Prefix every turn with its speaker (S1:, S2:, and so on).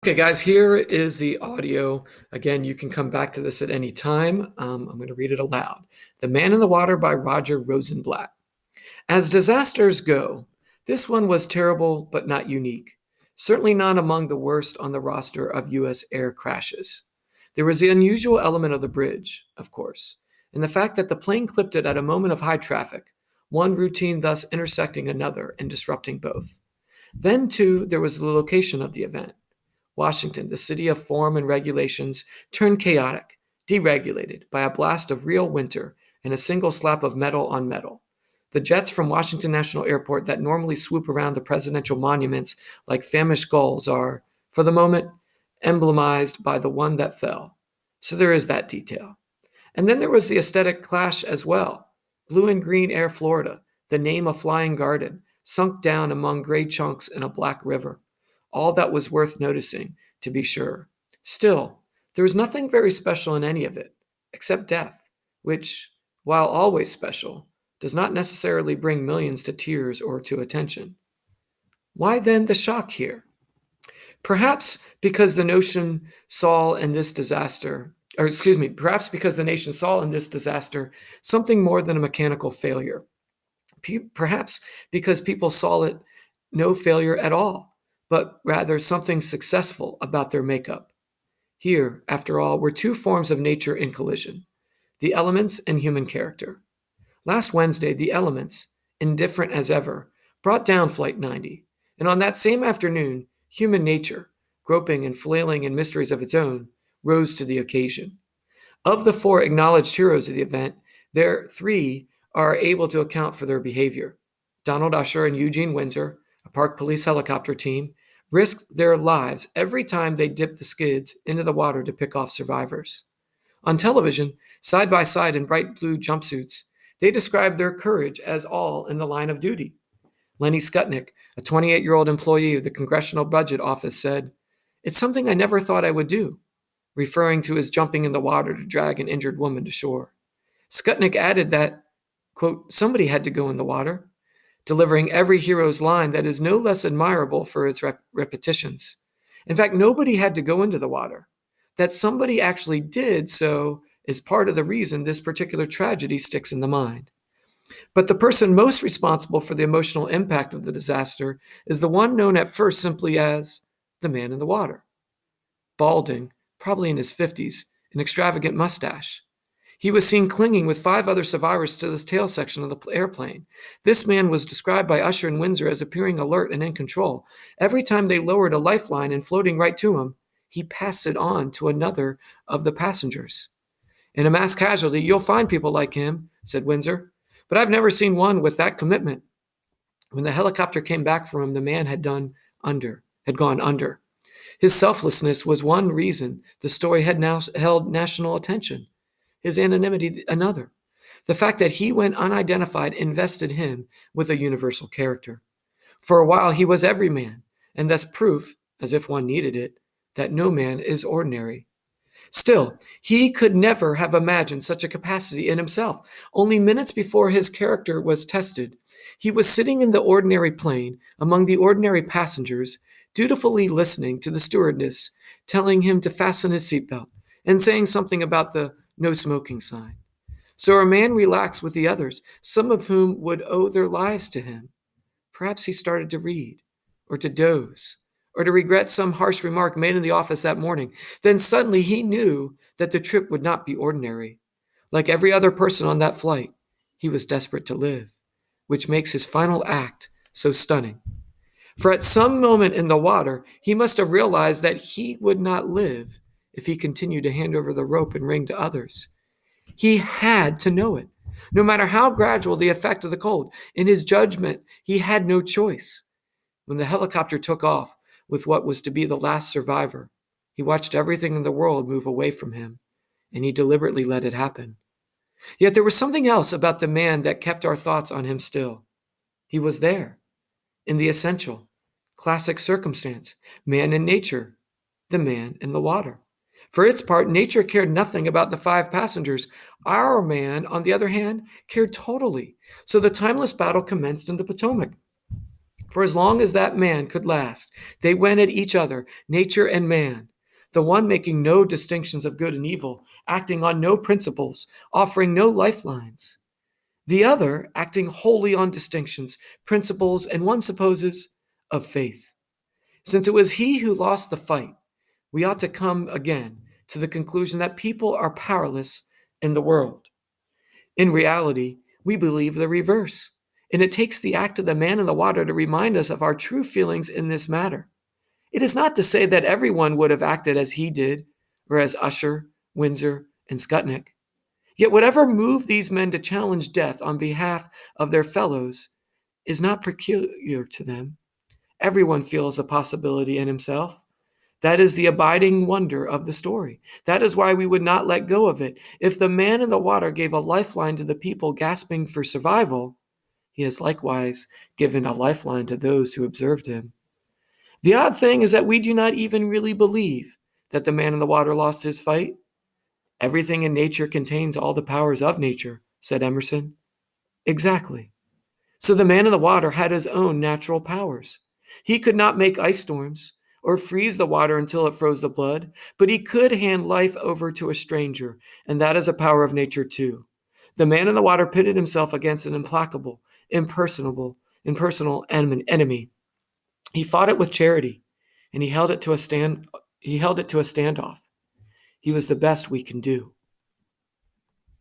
S1: Okay, guys, here is the audio. Again, you can come back to this at any time. I'm going to read it aloud. The Man in the Water by Roger Rosenblatt. As disasters go, this one was terrible but not unique. Certainly not among the worst on the roster of U.S. air crashes. There was the unusual element of the bridge, of course, and the fact that the plane clipped it at a moment of high traffic, one routine thus intersecting another and disrupting both. Then, too, there was the location of the event. Washington, the city of form and regulations, turned chaotic, deregulated by a blast of real winter and a single slap of metal on metal. The jets from Washington National Airport that normally swoop around the presidential monuments like famished gulls are, for the moment, emblemized by the one that fell. So there is that detail. And then there was the aesthetic clash as well. Blue and green Air Florida, the name of Flying Garden, sunk down among gray chunks in a black river. All that was worth noticing, to be sure. Still, there was nothing very special in any of it, except death, which, while always special, does not necessarily bring millions to tears or to attention. Why then the shock here? Perhaps because the nation saw in this disaster, perhaps because the nation saw in this disaster something more than a mechanical failure. Perhaps because people saw it no failure at all, but rather something successful about their makeup. Here, after all, were two forms of nature in collision, the elements and human character. Last Wednesday, the elements, indifferent as ever, brought down Flight 90, and on that same afternoon, human nature, groping and flailing in mysteries of its own, rose to the occasion. Of the four acknowledged heroes of the event, three are able to account for their behavior. Donald Usher and Eugene Windsor, a Park Police helicopter team, risked their lives every time they dipped the skids into the water to pick off survivors. On television, side by side in bright blue jumpsuits, they described their courage as all in the line of duty. Lenny Skutnik, a 28-year-old employee of the Congressional Budget Office, said, "It's something I never thought I would do," referring to his jumping in the water to drag an injured woman to shore. Skutnik added that, quote, "somebody had to go in the water," delivering every hero's line that is no less admirable for its repetitions. In fact, nobody had to go into the water. That somebody actually did so is part of the reason this particular tragedy sticks in the mind. But the person most responsible for the emotional impact of the disaster is the one known at first simply as the man in the water. Balding, probably in his 50s, an extravagant mustache. He was seen clinging with 5 other survivors to the tail section of the airplane. This man was described by Usher and Windsor as appearing alert and in control. Every time they lowered a lifeline and floating right to him, he passed it on to another of the passengers. "In a mass casualty, you'll find people like him," said Windsor, "but I've never seen one with that commitment." When the helicopter came back for him, the man had gone under. His selflessness was one reason the story had now held national attention. His anonymity another. The fact that he went unidentified invested him with a universal character. For a while he was every man, and thus proof, as if one needed it, that no man is ordinary. Still, he could never have imagined such a capacity in himself. Only minutes before his character was tested, he was sitting in the ordinary plane among the ordinary passengers, dutifully listening to the stewardess telling him to fasten his seatbelt and saying something about the no smoking sign. So a man relaxed with the others, some of whom would owe their lives to him. Perhaps he started to read, or to doze, or to regret some harsh remark made in the office that morning. Then suddenly he knew that the trip would not be ordinary. Like every other person on that flight, he was desperate to live, which makes his final act so stunning. For at some moment in the water, he must have realized that he would not live if he continued to hand over the rope and ring to others. He had to know it, no matter how gradual the effect of the cold. In his judgment, he had no choice. When the helicopter took off with what was to be the last survivor, he watched everything in the world move away from him, and he deliberately let it happen. Yet there was something else about the man that kept our thoughts on him still. He was there, in the essential, classic circumstance, man in nature, the man in the water. For its part, nature cared nothing about the 5 passengers. Our man, on the other hand, cared totally. So the timeless battle commenced in the Potomac. For as long as that man could last, they went at each other, nature and man, the one making no distinctions of good and evil, acting on no principles, offering no lifelines. The other acting wholly on distinctions, principles, and one supposes, of faith. Since it was he who lost the fight, we ought to come again to the conclusion that people are powerless in the world. In reality, we believe the reverse, and it takes the act of the man in the water to remind us of our true feelings in this matter. It is not to say that everyone would have acted as he did, or as Usher, Windsor, and Skutnik. Yet whatever moved these men to challenge death on behalf of their fellows is not peculiar to them. Everyone feels a possibility in himself. That is the abiding wonder of the story. That is why we would not let go of it. If the man in the water gave a lifeline to the people gasping for survival, he has likewise given a lifeline to those who observed him. The odd thing is that we do not even really believe that the man in the water lost his fight. Everything in nature contains all the powers of nature, said Emerson. Exactly. So the man in the water had his own natural powers. He could not make ice storms or freeze the water until it froze the blood, but he could hand life over to a stranger, and that is a power of nature too. The man in the water pitted himself against an implacable, impersonal enemy. He fought it with charity, and he held it to a standoff. He was the best we can do.